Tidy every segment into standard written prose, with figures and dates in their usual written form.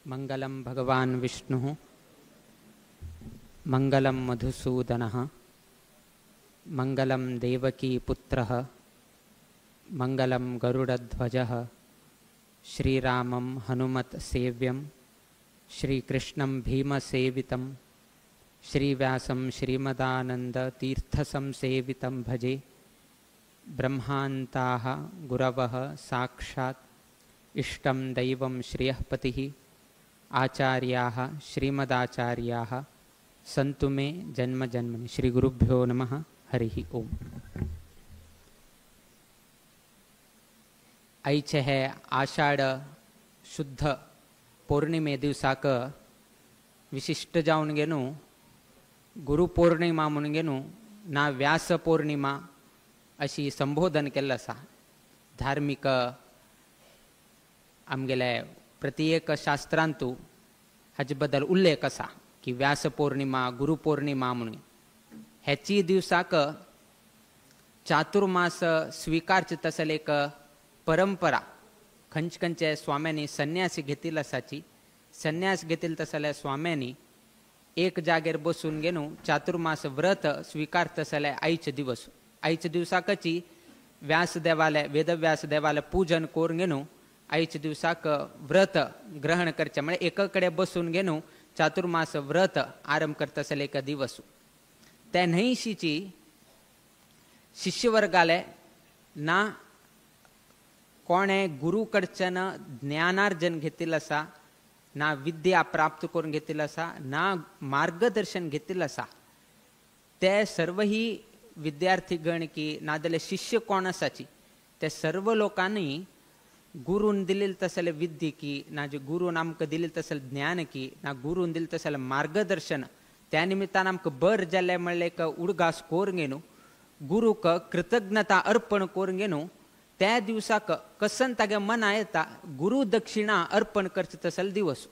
मंगलम भगवान विष्णु मंगलम मधुसूदनः मंगलम देवकी पुत्रः मंगलम गरुडध्वजः श्रीरामं हनुमत सेव्यं श्रीकृष्णं भीमसेवितं श्रीव्यासं श्रीमदानंद तीर्थसंसेवितं भजे। ब्रह्मान्ताः गुरवः साक्षात् इष्टं दैवं श्रियःपतिः आचार्याः श्रीमदाचार्याः सन्तु मे जन्म जन्मनि। श्री गुरुभ्यो नमः। हरिः ओम। आईचे है आषाढ शुद्ध पौर्णिमे दिवसाक विशिष्ट जावन गेनु गुरुपौर्णिमा म्हणून गेनु ना व्यास पौर्णिमा अशी संबोधन केल्लें आसा। धार्मिक आमगेले प्रत्येक शास्त्रांतू हाचे बद्दल उल्लेख आसा की व्यास पौर्णिमा गुरुपौर्णिमा म्हणून हेची दिवसाक चातुर्मास स्वीकारचे तसले एक परंपरा खंयचे स्वाम्यांनी संन्यास घेतिल्लो आसाची। संन्यास घेतिल्लो तसले स्वाम्यांनी एक जागेर बसून गेनू चातुर्मास व्रत स्वीकार तसले आईचे दिवसाकची व्यासदेवाले वेदव्यास देवाले पूजन करून गेनू आईचे दिवसाक व्रत ग्रहण करचे म्हणजे एकाकडे बसून गेनू चातुर्मास व्रत आरंभ करता असले एक दिवस त्या न्हयशीची शिष्यवर्गाले ना कोणे गुरु कडच्यान ज्ञानार्जन घेतिल्लो आसा ना विद्या प्राप्त करून घेतिल्लो आसा ना मार्गदर्शन घेतिल्लो आसा। ते सर्व ही विद्यार्थीगण की नाजाल्यार शिष्य कोण आसाची ते सर्व लोकांनी गुरून दिलेले तसले विद्ये की ना जे गुरून आमकां दिलेले तसले ज्ञान की ना गुरून दिले तसले मार्गदर्शन त्या निमित्तान आमकां बर जाल्ले म्हणले एक उडगास करून घेनू गुरूक कृतज्ञता अर्पण करून घेनू त्या दिवसाक कसन तागे मना येता गुरु दक्षिणा अर्पण करचे तसले दिवस।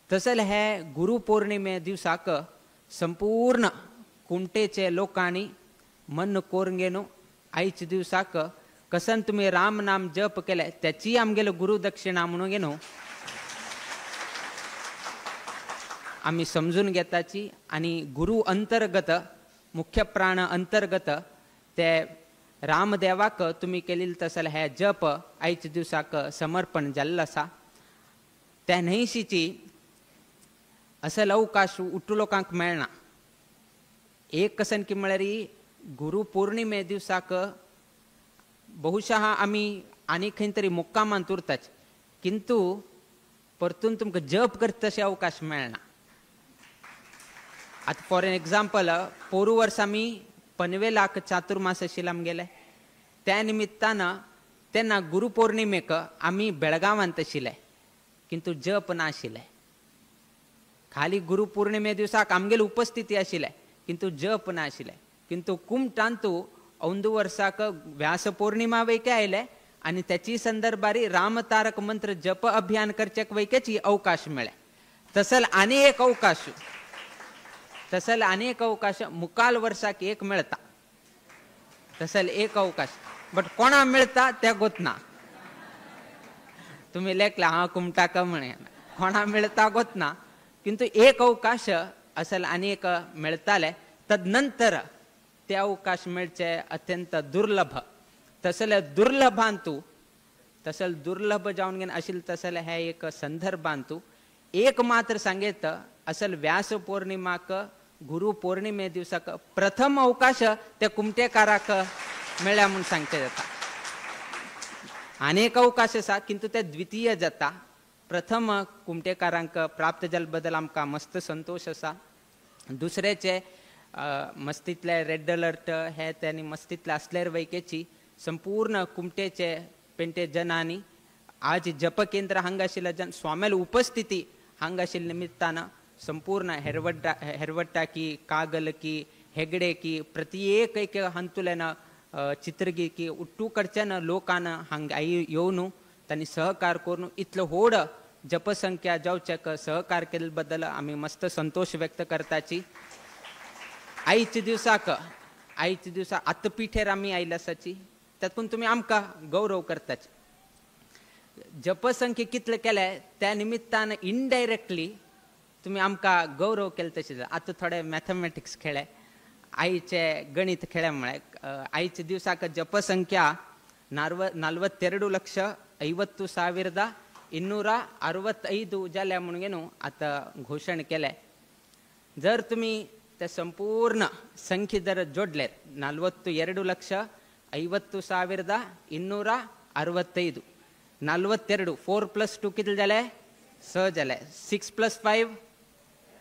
तसले हे गुरु पौर्णिमे दिवसाक संपूर्ण कुमटेचे लोकांनी मन करून घेनू आईचे दिवसाक कसन तुम्ही राम नाम जप केले त्याची आमगेले गुरु दक्षिणा म्हणून घेनू आम्ही समजून घेताची आणि गुरु अंतर्गत मुख्य प्राण अंतर्गत ते रामदेवाक तुम्ही केलेले तसले हे जप आईच्या दिवसाक समर्पण जाल्लो आसा। त्या न्हयशीची असले अवकाश उट्टू लोकांक मेळना। एक कसन की म्हळ्यार गुरु पौर्णिमे दिवसाक बहुशः आम्ही आनी खंय तरी मुक्कामान उरताच किंतु परतून तुमकां जप करता तशें अवकाश मेळना। आतां फॉर एन एग्जाम्पल पोरू वर्स आमी पनवेलाक चातुर्मास आशिल्ले गेले त्या निमित्तान तेन्ना गुरुपौर्णिमेक आमी बेळगांवांत आशिल्ले किंतु जप नाशिल्ले। खाली गुरुपौर्णिमे दिवसाक आमगेली उपस्थिती आशिल्ले किंतु जप नाशिल्ले। किंतु कुमटांतू औंदू वर्साक व्यास पौर्णिमा वैके आयले आणि त्याची संदर्भारी राम तारक मंत्र जप अभियान करचेक वैकेची अवकाश मेळे। तसल अनेक अवकाश मुकाल वर्साक एक मेळता तसल एक अवकाश बट कोणा मेळता ते गोतना तुम्ही लेखला हा कुमटाक म्हणे कोणा मेळता गोतना किंतु एक अवकाश असल अनेक मेळताले तदनंतर ते अवकाश मेळचे अत्यंत दुर्लभ। तसले दुर्लभांतू तसल दुर्लभ जावन गेन आशिल्ले तसले हे एक संदर्भांतू एक मात्र सांगेत असल व्यास पौर्णिमाक गुरु पौर्णिमे दिवसाक प्रथम अवकाश ते कुमटेकाराक मेळ्या म्हणून सांगचे जाता। अनेक अवकाश आसा किंतु ते द्वितीय जाता। प्रथम कुमटेकारांक प्राप्त जाल्ले बद्दल आमकां मस्त संतोष आसा। दुसरेचे मस्तीतले रेड अलर्ट हे त्यांनी मस्तीतले असल्यार वैकेची संपूर्ण कुमटेचे पेंटे जनांनी आज जप केंद्र हांगा आशिल्ले जन स्वामेल उपस्थिती हांगा आशिल्ले निमित्तान संपूर्ण हेरवट्टा की कागल की हेगडे की प्रत्येक एक हंतुलेन चित्रगी की उट्टू कडच्यान लोकांना हांगा येवन त्यांनी सहकार करून इतलो व्हड जपसंख्या जावचेक सहकार केले बद्दल आम्ही मस्त संतोष व्यक्त करताची। आईच्या दिवसाक आत्तपिठेर आमी आयला आसाची तातूंत तुमी आमकां गौरव करताचे। जपसंख्या कितले केले त्या निमित्तान इनडायरेक्टली तुम्ही आमकां गौरव केले तशें. आतां थोडे मॅथमॅटिक्स खेळे, आईचे गणित खेळ्यामुळे आईच्या दिवसाक जपसंख्या 42,50,265 जाल्या म्हणून आता घोषण केले. जर तुम्ही त्या संपूर्ण संख्ये जर जोडले 42,50,265 42 4 + 2 कितले जाले 6 जाले. 6 + 5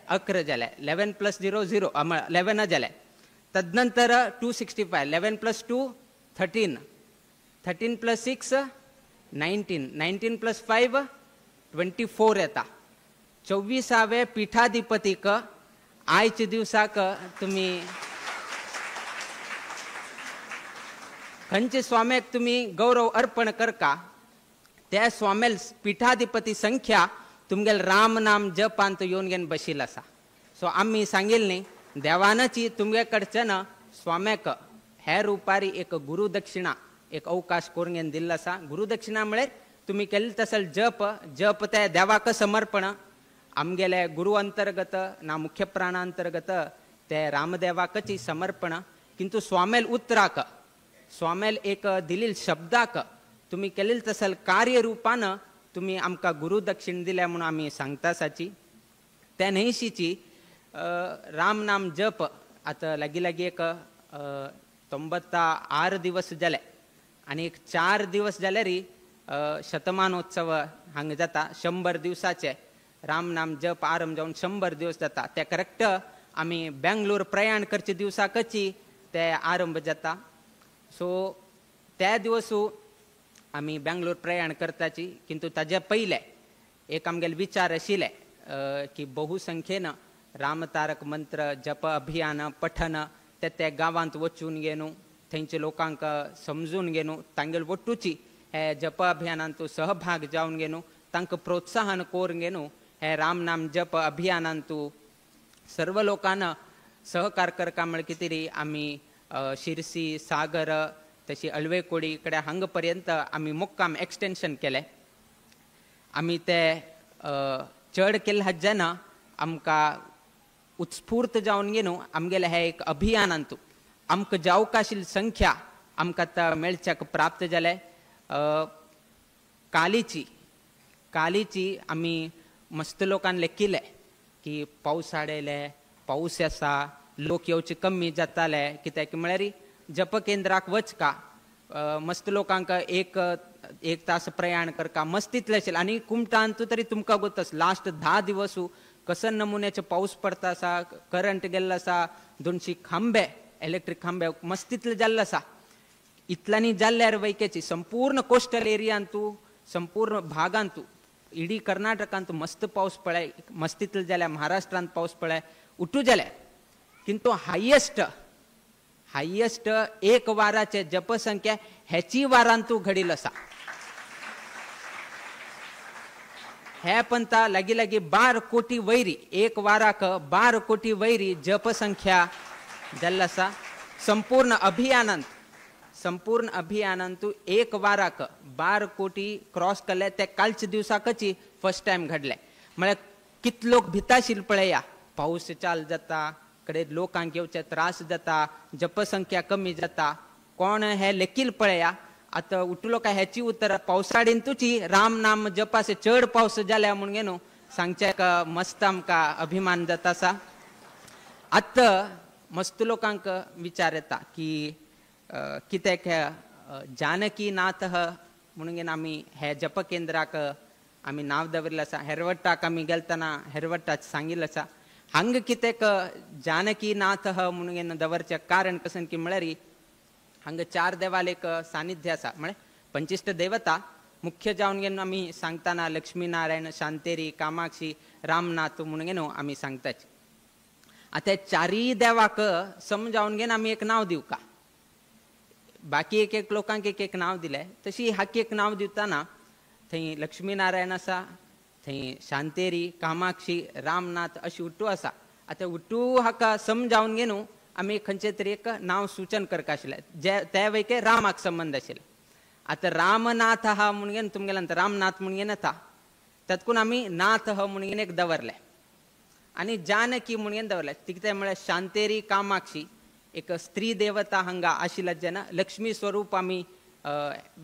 11 जाले. 11 + 0 0 11 जाले. तदनंतर 265 11 + 2 13 13 + 6 19 19 + 5 24 येता. 24व्या पीठाधिपतीक आयच्या दिवसाक तुम्ही खंयचे स्वाम्याक तुम्ही गौरव अर्पण करका त्या स्वामेल पीठाधिपती संख्या तुमगेल राम नाम जपांत येऊन घेवन बशील आसा. सो आम्ही सांगिल न्ही देवानाची तुमगे कडच्यान स्वाम्याक हेर रुपारी एक गुरुदक्षिणा एक अवकाश करून घेवन दिल्लो आसा. गुरुदक्षिणा म्हळ्यार तुम्ही केल्ले तसल जप ते देवाक समर्पण. आमगेले गुरु अंतर्गत ना मुख्य प्राणांतर्गत ते रामदेवाकची समर्पण. किंतु स्वामेल उतराक स्वामेल एक दिलील शब्दाक तुम्ही केलेल तसल कार्य रूपान तुम्ही आमकां गुरुदक्षिण दिल्या म्हणून आमी सांगता साची. त्या न्हयशीची राम नाम जप आता लागी एक 96 दिवस जाले आणि एक 4 दिवस जाल्यार शतमानोत्सव हांगा जाता. 100 दिवसाचे राम नाम जप आरंभ जावन 100 दिवस जाता. ते करेक्ट आमी बेंगलोर प्रयाण करचे दिवसाकची ते आरंभ जाता. सो त्या दिवसू आमी बेंगलोर प्रयाण करताची. किंतु ताजे पयले एक आमगेले विचार आशिल्ले की बहुसंख्येन रामतारक मंत्र जप अभियान पठन ते गांवांत वचून घेनू थंयचे लोकांक समजून घेनू तांगेल वट्टूची हे जप अभियानांत सहभाग जावन घेनू तांकां प्रोत्साहन करून घेनू हे राम नाम जप अभियानांत सर्व लोकांना सहकार करका म्हळ्यार कितें तरी आमी शिरसी सागर तशी अळवेकोडी कडे हांगा पर्यंत आमी मुक्काम एक्सटेन्शन केले. आमी ते चड केले हाजेना आमकां उत्स्फूर्त जावन घेनू आमगेले हे एक अभियानांत आमकां जावंक आशिल्ली संख्या आमकां आतां मेळच्याक प्राप्त जाले. कालीची आमी मस्त लोकांक लेखिल्ले की पावस आडयले पावस आसा लोक येवचे कमी जाताले कित्याक म्हळ्यार जप केंद्राक वचका मस्त लोकांक एक तास प्रयाण करका मस्तीतले आशिल्ले. आनी कुमटांतू तरी तुमकां गोतस लास्ट 10 दिवस कसन नमुन्याचे पावस पडता आसा करंट गेल्लो आसा 200 खांबे इलेक्ट्रीक खांबे मस्तीतले जाल्ले आसा. इतल्यांनी जाल्ल्यार वैकेची संपूर्ण कोस्टल एरियांतू संपूर्ण भागांतू इडी कर्नाटकांत मस्त पावस पळय मस्तीतले जाल्यार महाराष्ट्रांत पावस पळय उठू जाल्यार. किंतु हायेस्ट एक वाराचे जपसंख्या हेची वारांतू घडील आसा. हे पंता लागी 12 कोटी वैरी एक वाराक 12 कोटी वैरी जपसंख्या जाल्ली आसा. संपूर्ण अभियानांतू एक वाराक 12 कोटी क्रॉस केले. ते कालच्या दिवसाकची फर्स्ट टाइम घडले. म्हळ्यार कितले लोक भिताशील पळया पाऊस चाल जाता कडे लोकांक येवचे त्रास जाता जपसंख्या कमी जाता कोण हे लेखील पळया. आता उठलो काय ह्याची उत्तर पावसाळीन तुची राम नाम जपासे चड पावस जाल्या म्हणून घेनू सांगचेक मस्त आमकां अभिमान जाता आसा. आत्ता मस्त लोकांक विचार येता की कित्याक जानकी नाथ म्हणून घेवन आमी हे जप केंद्राक आमी नांव दवरलें आसा. हेरवट्टाक आमी गेलतना हेरवट्टाक सांगिल्लें आसा. हांगा कित्याक जानकी नाथ म्हणून घेवन दवरचें कारण कसन की म्हळ्यार हांगा 4 देवालयक सानिध्य आसा. म्हळ्यार 25 देवता मुख्य जावन घेवन आमी सांगतना लक्ष्मी नारायण शांतेरी कामाक्षी रामनाथ म्हणून घेवन आमी सांगताची. आतां 4 देवाक समजावन घेवन आमी एक नांव दिवका. बाकी एक लोकांक एक नांव दिलें तशी हाका एक नांव दिवतना थंय लक्ष्मी नारायण आसा थंय शांतेरी कामाक्षी रामनाथ अशी उट्टू आसा. आतां उट्टू हाका समजावन घेवन आमी खंयचे तरी एक नांव सूचन करता आशिल्लें जे त्या वैके रामाक संबंध आशिल्लें. आता रामनाथ हा म्हणून तुमगेला रामनाथ म्हणून येता त्यातकून आम्ही नाथ ह म्हणून एक दवरले आणि जानकी म्हणून दवरले तिथे शांतेरी कामाक्षी एक स्त्री देवता हंगा आशिला जन लक्ष्मी स्वरूप आम्ही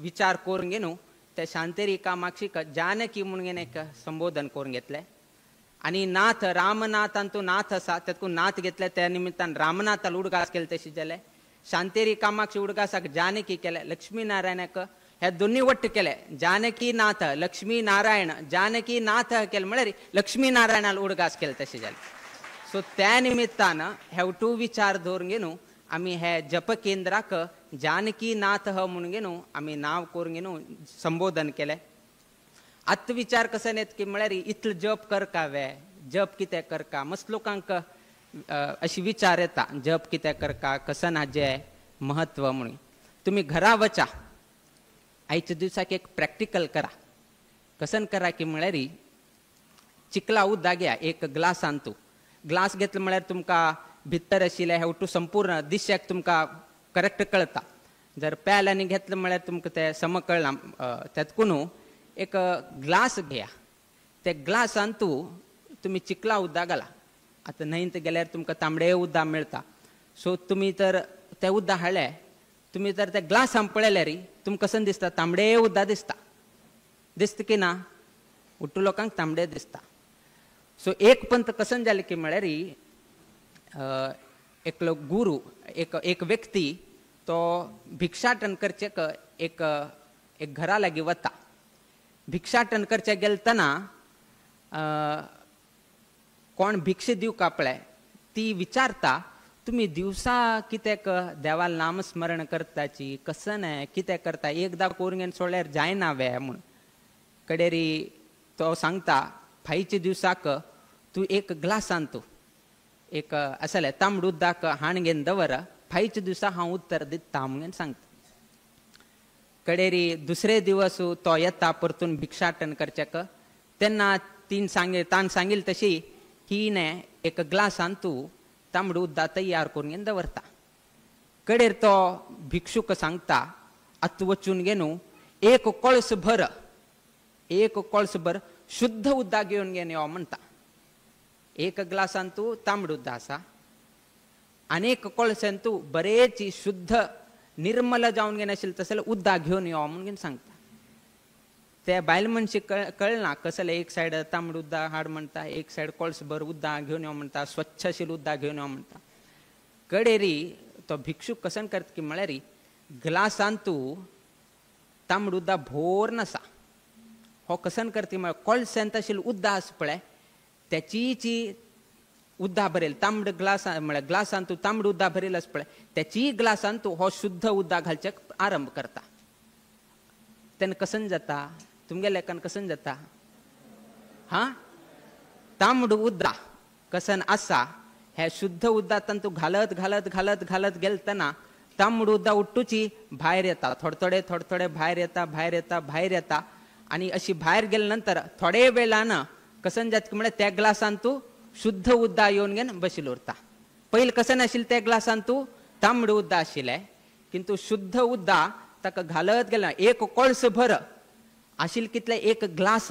विचार करून घेणू त्या शांतेरी कामाक्षी जानकी म्हणून एक संबोधन करून घेतले आणि नाथ रामनाथांतू नाथ असा त्यातकून नाथ घेतले त्या निमित्तान रामनाथाला उडगास केले तशी जाले शांतेरी कामाक्षी उडगासाक जानकी केले लक्ष्मीनारायणाक ह्या दोन्ही वट्ट केले जानकी नाथ लक्ष्मी नारायण जानकी नाथ केले म्हळ्यार लक्ष्मी नारायणाला उडगास केले तशें जालें सो त्या निमित्तान हेवटू विचार दवरून घेनू आमी हे जप केंद्राक जानकी नाथ म्हणून घेनू आमी नाव करून घेनू संबोधन केले आत विचार कसं येत की म्हळ्यार इतलो जप करका वे जप कितें करका मस्त लोकांक अशी विचार येता जप कितें करका कसन हाजें महत्व म्हणून तुमी घरा वचा आयच्या दिसाक एक प्रॅक्टिकल करा कसन करा की म्हळ्यार चिकला उदक घ्या एक ग्लासान तूं ग्लास घेतलो म्हळ्यार तुमकां भितर आशिल्ले हेवटू संपूर्ण दिश्याक तुमकां करेक्ट कळटा जर प्यालांनी घेतलो म्हळ्यार तुमकां तें समकळना त्यातकून एक ग्लास घेया त्या ग्लासान तुमी चिकला उदक घाला आतां न्हंयत गेल्यार तुमकां तांबडे उदक मेळटा सो तुमी तर तें उदक हाडलें तुमी जर त्या ग्लासान पळयल्यार तुमकां कसन दिसता तांबडे उदक दिसता की ना उट्टू लोकांक तांबडे दिसता सो एक पंत कसन जालें की म्हळ्यार एकलो गुरू एक व्यक्ती तो भिक्षाटन करचेक एक घरा लागीं वता भिक्षाटन करचे गेलतना कोण भिक्षा दिवक आपले ती विचारता तुमी दिवसा कित्याक देवाल नामस्मरण करताची कसन कितें करता एकदां करून सोडल्यार जायना वे म्हूण कडेरी तो सांगता फायच्या दिवसाक तूं एक ग्लासान तूं एक आसलें तांबड उदक हाण घेवन दवर फायच्या दिसा हांव उत्तर दिता म्हणून सांगता कडेरी दुसरे दिवस तो येता परतून भिक्षाटन करचेक तेन्ना तान सांगिल्ली तशी ही एक ग्लासान तूं तांबड उदक तयार करून दवरता कडेर तो भिक्षूक सांगता आत वचून घेनू एक कळस भर शुद्ध उदक घेवन घेवन यो म्हणटा एक ग्लासान तूं तांबड उदक आसा आनीक कळसान तूं बरेची शुद्ध निर्मल जावन घेवन आशिल्लें तसलें उदक घेवन यो म्हणून सांगता ते बायल मनशाक कळना कसलें एक सायड तांबड उदक हाड म्हणटा एक सायड कळसभर उदक घेवन यो म्हणटा स्वच्छ आशिल्लें उदक घेवन यो म्हणटा कडेरी तो भिक्षूक कसन करता की म्हळ्यार ग्लासान तूं तांबड उदक भोर नासा हो कसन करता म्हळ्यार कळसांत आशिल्लें उदक आसा पळय त्याची उदक भरेल तांबड ग्लासान म्हळ्यार ग्लासान तूं तांबड उदक भरेल आसा पळय त्याची ग्लासान तूं हो शुद्ध उदक घालचेक आरंभ करता तेन्ना कसन जाता तुमगे लेखान कसन जाता तांबड उदक कसन आसा हे शुद्ध उदकांत तूं घालत घालत घालत घालत गेलतना तांबड उदक उट्टूची भायर येता थोडे भायर येता आनी अशी भायर गेले नंतर थोडे वेळान कसन जाता म्हळ्यार त्या ग्लासान तूं शुद्ध उदक येवन घेवन बशिल्लो उरता पयलीं कसन आशिल्लें त्या ग्लासान तूं तांबड उदक आशिल्लें किंतु शुद्ध उदक ताका घालत गेलें एक कळस भर आशिल्लें कितले एक ग्लास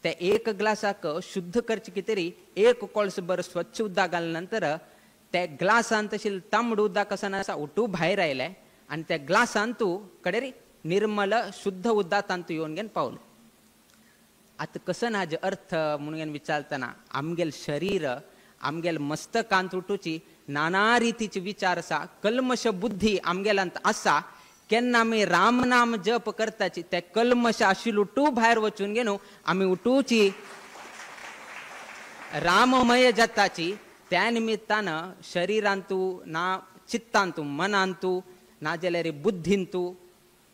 ते एक ग्लासाक शुद्ध करचे कितेरी एक कळस भर स्वच्छ उदक घाले नंतर त्या ग्लासान आशिल्लें तांबड उदक कसन आसा उठू भायर आयलें आनी त्या ग्लासान तूं कडेरी निर्मल शुद्ध उदक तांतू येवन घेवन पावलें आतां कसन हाजे अर्थ म्हणून विचारतना आमगेल शरीर आमगेल मस्तकांत उठूची नाना रितीचे विचार आसा कल्मश बुद्धी आमगेलांत आसा केन्ना आमी रामनाम जप करताची ते कल्मश आशिल्लो उठू भायर वचून घेवन आमी उठूची राममय जाताची त्या निमित्तान शरिरांतू ना चित्तांतू मनांतू ना जाल्यार बुद्धींतू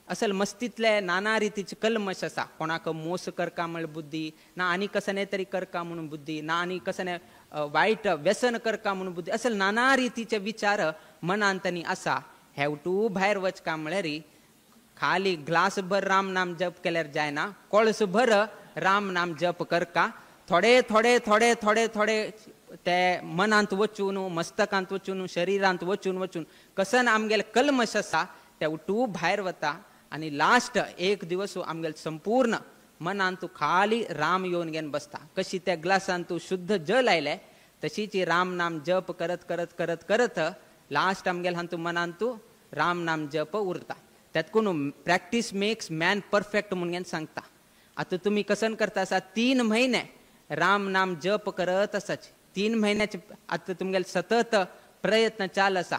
असल मस्तीतले नाना रितीचे कल्मश आसा कोणाक मोस करका म्हळ्यार बुद्धी ना आनी कसने तरी करका म्हणून बुद्धी ना आनी कसने वायट व्यसन करका म्हणून बुद्धी असल नाना रितीचे विचार मनांतनी आसा हेवटू भायर वचका म्हळ्यार खाली ग्लास भर राम नाम जप केल्यार जायना कळस भर राम नाम जप करका थोडे थोडे थोडे थोडे थोडे ते मनांत वचून मस्तकांत वचून शरिरांत वचून वचून कसन आमगेले कल्मश आसा ते उठू भायर वता आणि लास्ट एक दिवस आमगेल संपूर्ण मनान तू खाली राम येऊन घेन बसता. कशी त्या ग्लासान तू शुद्ध जल आयले तशीच राम नाम जप करत करत करत करत लास्ट आमगेल हां तू मनान तू राम नाम जप उरता. त्यात कोण प्रॅक्टिस मेक्स मॅन परफेक्ट म्हणून सांगता. आता तुम्ही कसन करता असा 3 महिने राम नाम जप करत असाच 3 महिन्याचे आता तुमगेल सतत प्रयत्न चाल असा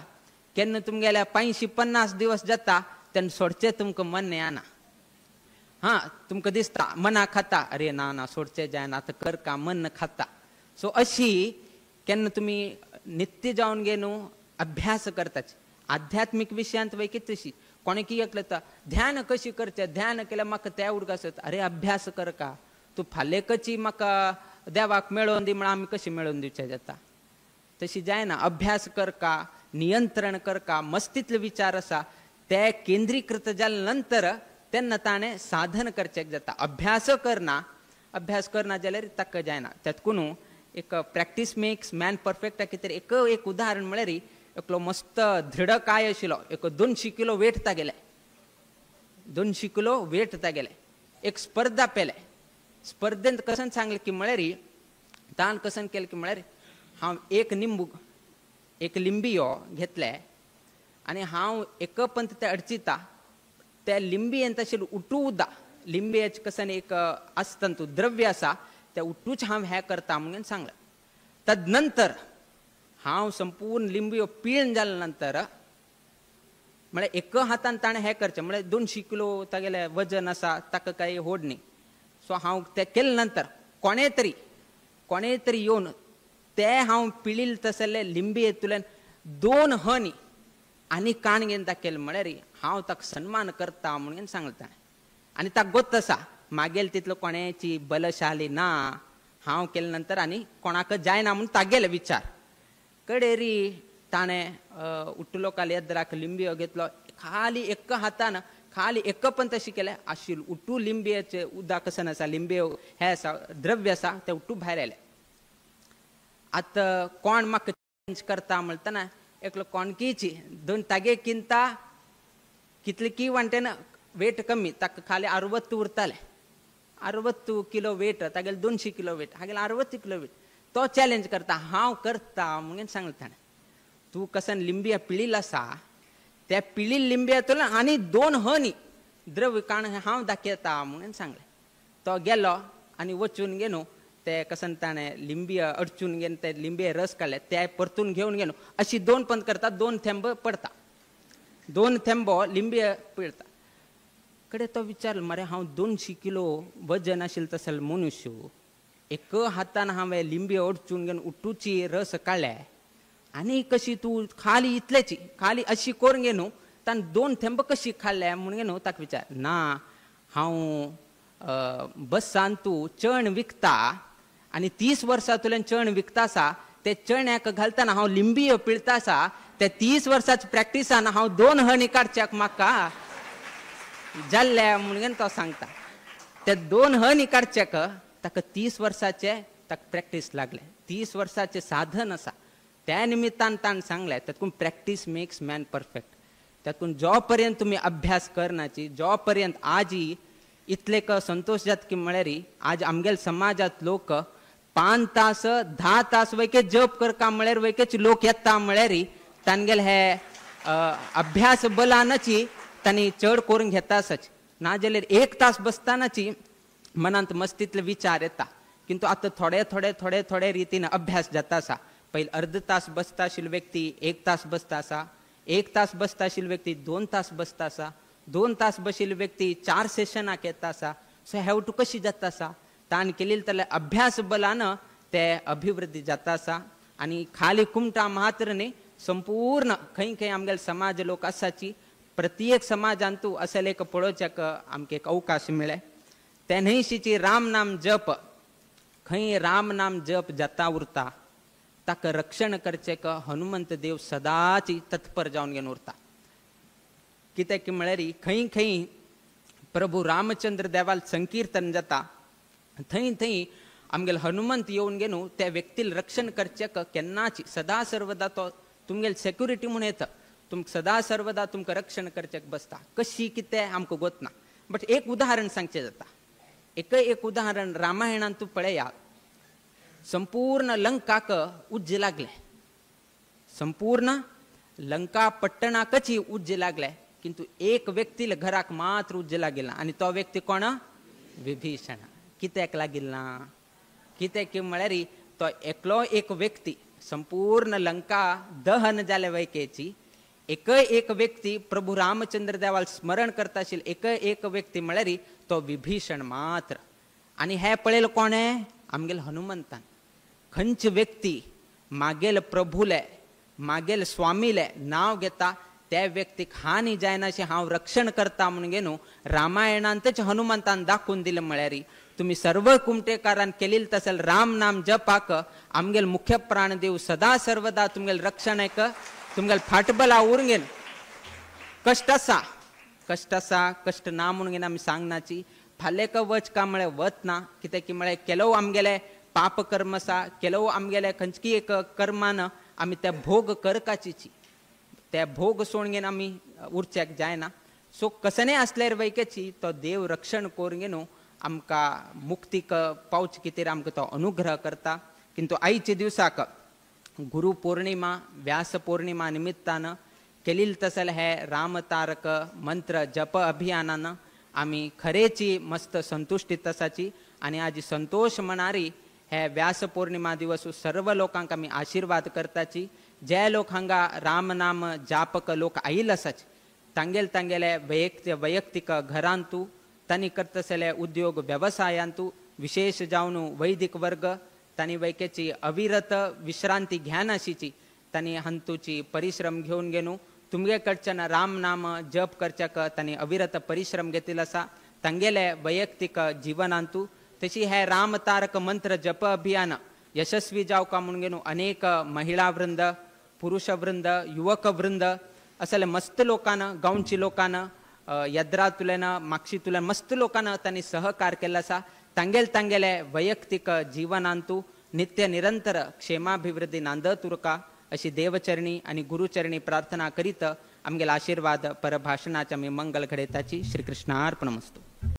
केन्ना तुमगेल्या 50 दिवस जाता त्यान सोडचे तुमक मन नाही आना. हा तुमका दिसता मना खाता अरे ना ना सोडचे जाय ना आता कर का मन खाता. सो अशी केन्ना तुम्ही नित्य जाऊन गेनो अभ्यास करताच आध्यात्मिक विषयांत वैकी तशी कोणी की ऐकलं तर ध्यान कशी करते ध्यान केल्या म्हाका त्या उडकासत अरे अभ्यास कर का तू फाले कची म्हाका देवाक मेळोवन दी म्हणून आमी कशी मेळोवन दिवचे जाता. तशी जाय ना अभ्यास कर का नियंत्रण कर का मस्तीतले विचार असा ते केंद्रीकृत जाल्या नंतर त्यांना ताणे साधन करचेक जाता. अभ्यास करना जाल्यार ताका जायना. त्यात कोण एक प्रॅक्टिस मेक्स मॅन परफेक्ट कितें एक उदाहरण म्हळ्यार एकलो मस्त दृढ काय आशिल्लो एक 200 किलो वेट तागेले 200 किलो वेट तागेले एक स्पर्धा पेले. स्पर्धेंत कसन सांगले की म्हळ्यार ताण कसन केलें की म्हळ्यार हांव एक लिंबियो घेतले आनी हांव एक पंत ते अडचिता त्या लिंबयेन तशें उठूदा लिंबयेचे कसन एक आसता तू द्रव्य आसा ते उठूच हांव हें करता म्हणून सांगलें. तदनंतर हांव संपूर्ण लिंबयो पिळून जाल्या नंतर म्हळ्यार एक हातान ताणें हें करचें म्हळ्यार 200 किलो तागेलें वजन आसा ताका कांय होड न्ही. सो हांव तें केले नंतर कोणें तरी येवन ते हांव पिळिल्ले तसले लिंबयेंतल्यान 2 हनी आनी काण घेवन दाखयलें म्हळ्यार हांव ताका सन्मान करता म्हणून सांगलें ताणें. आनी ताका गोत्त आसा मागेल तितलो कोणाची बलशाली ना हांव केले नंतर आनी कोणाक जायना म्हणून तागेले विचार कडेरी ताणें उठलो काल येद्राक लिंबयो घेतलो खाली एक हातान खाली एक पण तशी केलें आशिल्लो उठू लिंबयेचे उदक कसन आसा लिंबयो हे आसा द्रव्य आसा ते उठू भायर आयले. आतां कोण म्हाका चेंज करता म्हणटना एकलो कोणकीची 2 तागे किंता कितले की वांटेन वेट कमी ताका खाली 60 उरताले 60 किलो वेट तागेले 200 किलो वेट हागेले 60 किलो वेट तो चॅलेंज करता हांव करता म्हणून सांगलें ताणें. तू कसन लिंबिया पिळिल्लो आसा त्या पिळिल्ल्या लिंबयातून आनी 2 हनी द्रव्य काण हांव दाखयता म्हणून सांगलें. तो गेलो आनी वचून गेलो ते कसन ताणें लिंबिया अडचून घेवन ते लिंबये रस काडले ते परतून घेवन गेलो अशी 2 पंत करता 2 थेंब पडता 2 थेंबो लिंबये पिळता. कडे तो विचारलो मरे हांव 200 किलो वजन आशिल्लो तसले मनुष्य एक हातान हांवें लिंबयो अडचून घेवन उठूची रस काडले आनी कशी तूं खाली इतलेची खाली अशी करून घेवन तान 2 थेंब कशी खाल्ले म्हणून घेवन ताका विचार ना हांव बसान तूं चण विकता आनी 30 वर्सांतल्यान चण विकता आसा ते चण्याक घालतना हांव लिंबियो पिळता आसा ते 30 वर्सांच्या प्रॅक्टिसान हांव 2 हनी काडच्याक म्हाका जाल्ले म्हणून तो सांगता. ते 2 हनी काडच्याक ताका 30 वर्साचे ताका प्रॅक्टीस लागले 30 वर्साचे साधन आसा त्या निमित्तान ताण सांगले तातूंत प्रॅक्टीस मेक्स मॅन परफेक्ट. तातूंत जो पर्यंत तुमी अभ्यास करनाची जो पर्यंत आजी इतले संतोष जात की म्हळ्यार आज आमगेल समाजात लोक 5 तास 10 तास वैके जप करता म्हळ्यार वैकेच लोक येता म्हळ्यार तांगेल हे अभ्यास बलानची तांणी चड करून घेता आसच ना जाल्यार 1 तास बसतानाची मनांत मस्तीतले विचार येता. किंतु आता थोडे रितीन अभ्यास जाता आसा. पहिले अर्ध तास बसता आशिल्लो व्यक्ती 1 तास बसता आसा 1 तास बसता आशिल्लो व्यक्ती 2 तास बसता आसा 2 तास बशिल्लो व्यक्ती 4 सेशनाक येता आसा. सो हेवटू कशी जाता आसा ताण केलेले तले अभ्यास बलान ते अभिवृद्धी जाता आसा. आनी खाली कुमटा मात्र न्ही संपूर्ण खंय आमगेले समाज लोक आसाची प्रत्येक समाजांतू असेल एक पळोवच्याक आमकां एक अवकाश मेळे. ते न्हयशीची राम नाम जप खंय राम नाम जप जाता उरता ताका रक्षण करचेक हनुमंत देव सदांच तत्पर जावन घेवन उरता. कित्याक म्हळ्यार खंय प्रभू रामचंद्र देवाल संकीर्तन जाता थंय आमगेले हनुमंत येवन घेवन त्या व्यक्तीला रक्षण करचेक केन्नाच सदा सर्वदा तो तुमगेले सेक्युरिटी म्हणून येता. तुमकां सदा सर्वदा तुमकां रक्षण करचें बसता. कशी कितें आमकां गोतना. बट एक उदाहरण सांगचें जाता. एक उदाहरण रामायणांत तूं पळयात. संपूर्ण लंकाक उज्ज लागले. संपूर्ण लंका पट्टणाकच उज्ज लागले. किंतु एक व्यक्तीला घराक मात्र उज्ज लागिल्ला आनी तो व्यक्ती कोण? विभीषण. कित्याक लागिल्ला? कित्याक म्हळ्यार तो एकलो एक व्यक्ती संपूर्ण लंका दहन जाले वैकेची एक व्यक्ती प्रभू रामचंद्र देवाल स्मरण करता आशिल्लो एक व्यक्ती म्हळ्यार तो विभीषण मात्र. आनी हे पळयलें कोणें? आमगेल हनुमंतान. खंयचे व्यक्ती मागेल प्रभूले मागेल स्वामीले नांव घेता त्या व्यक्तीक हानी जायना अशें हांव रक्षण करता म्हणून गे न्हू रामायणांतच हनुमंतान दाखोवन दिलें. म्हळ्यार तुम्ही सर्व कुमटेकारान केलेली तसल राम नाम जपाक आमगेल मुख्य प्राण देव सदा सर्वदा तुमगेल रक्षणाक तुमगेल फाटबला उरंगेन. कष्ट आसा कष्ट ना म्हणून घेन आमी सांगनाची. फालेक वच का म्हळ्यार वच ना. कित्याक की म्हळ्यार केलो आमगेले पाप कर्म आसा केलो आमगेले खंयची एक कर्मान आमी ते भोग करपाची. ते भोग सोडून घेन आमी उरचेक जायना. सो कसनय आसल्यार वैकेची तो देव रक्षण करून घे न्हू आमकां मुक्तीक पावचे खातीर आमकां तो अनुग्रह करता. किंतु आयच्या दिवसाक गुरु पौर्णिमा व्यास पौर्णिमा निमित्तान केलेली तसल हे रामतारक मंत्र जप अभियानान आमी खरेची मस्त संतुष्टीत आसाची. आनी आज संतोष मनारी हे व्यास पौर्णिमा दिवस सर्व लोकांक आमी आशीर्वाद करताची. जे लोक हांगा राम नाम जापक लोक आयिल्ले आसाचे तांगेले वैयक्तीक घरांतू तांणी करतसले उद्योग व्यवसायांतू विशेष जावन वैदिक वर्ग तांणी वैकेची अविरत विश्रांती घेनाशिची तांणी हंतूची परिश्रम घेवन गेनू तुमगे कडच्यान राम नाम जप करच्याक तांणी अविरत परिश्रम घेतिल्लो आसा तांगेले वैयक्तीक जिवनांतू. तशी हे राम तारक मंत्र जप अभियान यशस्वी जावका म्हणून गेनू अनेक महिला वृंद पुरुष वृंद युवक वृंद असले मस्त लोकांना गांवची लोकांना यद्रा तुलेन मागशी तुलेन मस्त लोकांना तांणी सहकार केल्लो आसा. तांगेले वैयक्तीक जिवनांतू नित्य निरंतर क्षेमाभिवृद्धी नांदत उरका अशी देवचरणी आणि गुरुचरणी प्रार्थना करीत आमगेले आशीर्वाद परभाषणाचे आमी मंगल घडयताची. श्री कृष्णार्पणमस्तु.